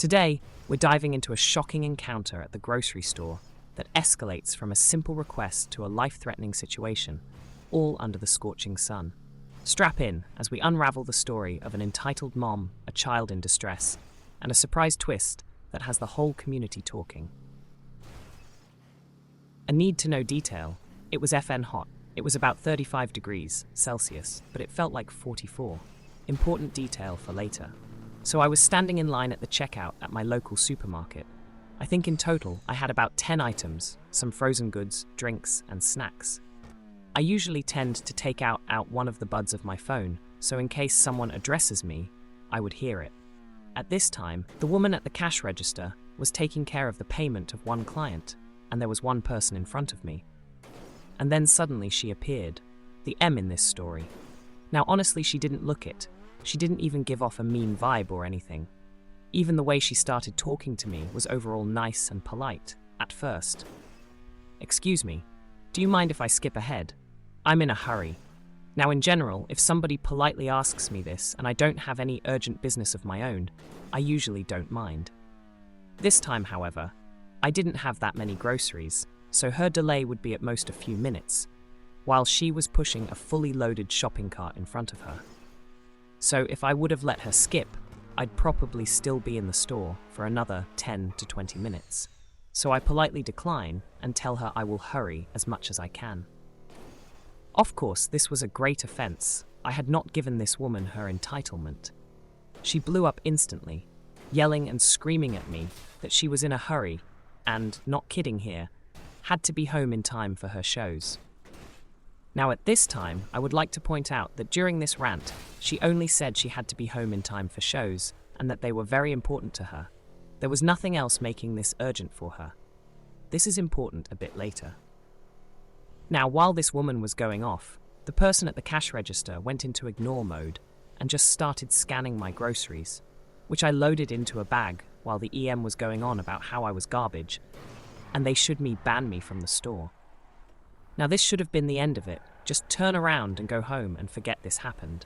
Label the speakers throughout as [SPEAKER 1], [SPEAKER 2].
[SPEAKER 1] Today, we're diving into a shocking encounter at the grocery store that escalates from a simple request to a life-threatening situation, all under the scorching sun. Strap in as we unravel the story of an entitled mom, a child in distress, and a surprise twist that has the whole community talking. A need-to-know detail: it was FN hot. It was about 35 degrees Celsius, but it felt like 44. Important detail for later. So I was standing in line at the checkout at my local supermarket. I think in total I had about 10 items, some frozen goods, drinks, and snacks. I usually tend to take out one of the buds of my phone, so in case someone addresses me, I would hear it. At this time, the woman at the cash register was taking care of the payment of one client, and there was one person in front of me. And then suddenly she appeared, the M in this story. Now honestly, she didn't look it. She didn't even give off a mean vibe or anything. Even the way she started talking to me was overall nice and polite, at first. "Excuse me, do you mind if I skip ahead? I'm in a hurry." Now in general, if somebody politely asks me this and I don't have any urgent business of my own, I usually don't mind. This time, however, I didn't have that many groceries, so her delay would be at most a few minutes, while she was pushing a fully loaded shopping cart in front of her. So if I would have let her skip, I'd probably still be in the store for another 10 to 20 minutes. So I politely decline and tell her I will hurry as much as I can. Of course, this was a great offense. I had not given this woman her entitlement. She blew up instantly, yelling and screaming at me that she was in a hurry and, not kidding here, had to be home in time for her shows. Now at this time, I would like to point out that during this rant, she only said she had to be home in time for shows and that they were very important to her. There was nothing else making this urgent for her. This is important a bit later. Now, while this woman was going off, the person at the cash register went into ignore mode and just started scanning my groceries, which I loaded into a bag while the EM was going on about how I was garbage, and they should ban me from the store. Now this should have been the end of it, just turn around and go home and forget this happened.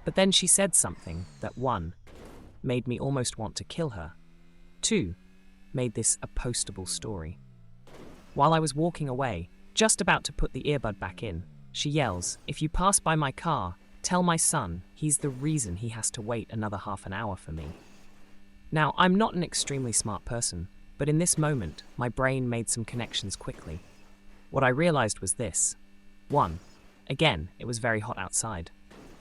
[SPEAKER 1] But then she said something that 1. Made me almost want to kill her. 2. Made this a postable story. While I was walking away, just about to put the earbud back in, she yells, "If you pass by my car, tell my son he's the reason he has to wait another half an hour for me." Now, I'm not an extremely smart person, but in this moment, my brain made some connections quickly. What I realized was this. 1. Again, it was very hot outside.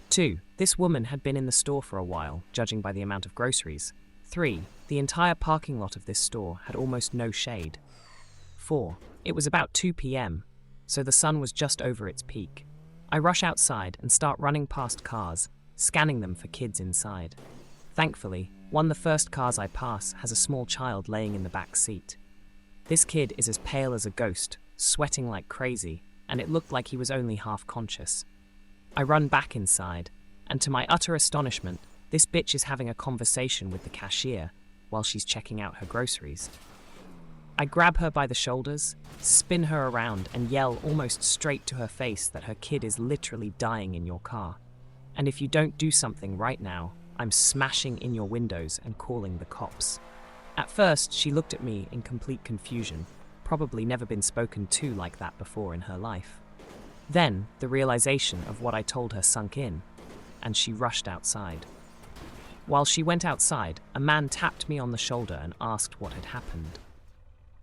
[SPEAKER 1] 2. This woman had been in the store for a while, judging by the amount of groceries. 3. The entire parking lot of this store had almost no shade. 4. It was about 2 p.m., so the sun was just over its peak. I rush outside and start running past cars, scanning them for kids inside. Thankfully, one of the first cars I pass has a small child laying in the back seat. This kid is as pale as a ghost, sweating like crazy, and it looked like he was only half conscious. I run back inside, and to my utter astonishment, this bitch is having a conversation with the cashier while she's checking out her groceries. I grab her by the shoulders, spin her around, and yell almost straight to her face that her kid is literally dying in your car. And if you don't do something right now, I'm smashing in your windows and calling the cops. At first, she looked at me in complete confusion, probably never been spoken to like that before in her life. Then, the realization of what I told her sunk in, and she rushed outside. While she went outside, a man tapped me on the shoulder and asked what had happened.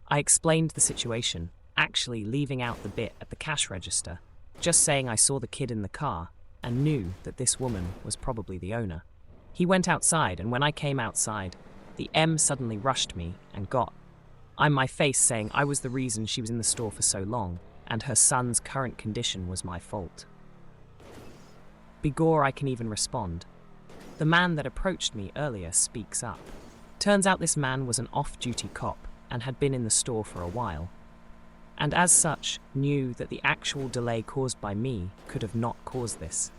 [SPEAKER 1] I explained the situation, actually leaving out the bit at the cash register, just saying I saw the kid in the car and knew that this woman was probably the owner. He went outside, and when I came outside, the M suddenly rushed me and I'm my face saying I was the reason she was in the store for so long, and her son's current condition was my fault. Before I can even respond, the man that approached me earlier speaks up. Turns out this man was an off-duty cop and had been in the store for a while, and as such knew that the actual delay caused by me could have not caused this.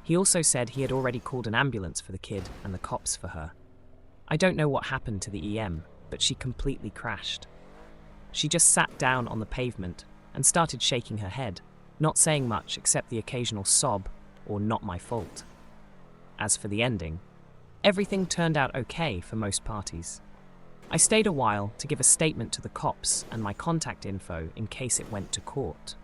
[SPEAKER 1] He also said he had already called an ambulance for the kid and the cops for her. I don't know what happened to the EM, but she completely crashed. She just sat down on the pavement and started shaking her head, not saying much except the occasional sob or "not my fault." As for the ending, Everything turned out okay for most parties. I stayed a while to give a statement to the cops and my contact info in case it went to court.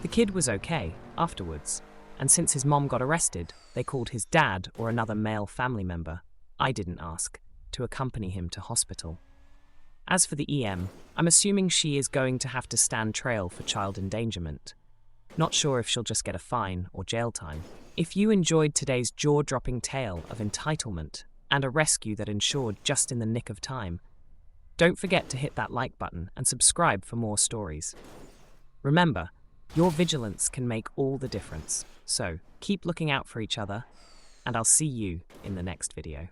[SPEAKER 1] The kid was okay afterwards, and since his mom got arrested, they called his dad or another male family member, I didn't ask, to accompany him to hospital. As for the EM, I'm assuming she is going to have to stand trial for child endangerment. Not sure if she'll just get a fine or jail time. If you enjoyed today's jaw-dropping tale of entitlement and a rescue that ensured just in the nick of time, don't forget to hit that like button and subscribe for more stories. Remember, your vigilance can make all the difference, so keep looking out for each other, and I'll see you in the next video.